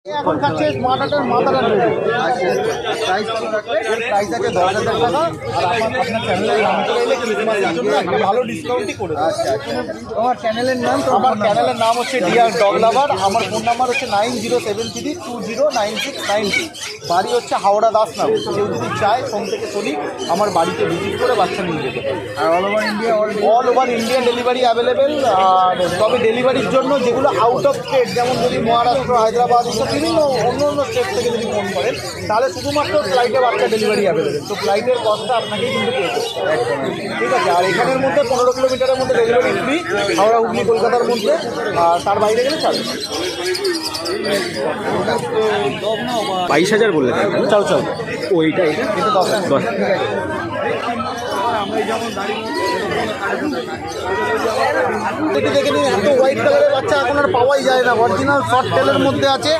এখন খাচ্ছে স্মার্ট আর্টের মাথাটা প্রাইস কত থাকবে? এর প্রাইস আছে 10,000 টাকা। আর আপনার চ্যানেলের নাম করে এলে ক্রিসমাসের জন্য একটা ভালো ডিসকাউন্টই করে দেবো। আচ্ছা, তোমার চ্যানেলের নাম? আমার চ্যানেলের নাম হচ্ছে ডিয়ার ডগ লাভার। আমার ফোন নাম্বার হচ্ছে 9073209692। বাড়ি হচ্ছে হাওড়া দাসনগর। কেউ যদি চায় সোম থেকে শনি আমার বাড়িতে ভিজিট করে বাচ্চা নিয়ে যেতে পারে। আর all over India delivery available. আর তবে ডেলিভারির জন্য যেগুলো আউট অফ স্টেট, যেমন যদি মহারাষ্ট্র, হায়দ্রাবাদ, এইসব বিভিন্ন অন্য স্টেট থেকে যদি ফোন করেন তাহলে শুধুমাত্র ফ্লাইটে বাচ্চা ডেলিভারি অ্যাভেলেবেল। তো ফ্লাইটের কস্টটা আপনাকেই কিন্তু পে করতে হবে। ঠিক আছে। আর এখানের মধ্যে 15 কিলোমিটারের মধ্যে ডেলিভারি ফ্রি, হাওড়া, হুগলি, কলকাতার মধ্যে। আর তার বাইরে গেলে চার্জ। 22,000 বললে? চল চল ওইটা এটা 10,000। দেখে নিন, এত হোয়াইট কালারের বাচ্চা এখন আর পাওয়াই যায় না। অরিজিনাল শর্ট টেলের মধ্যে আছে।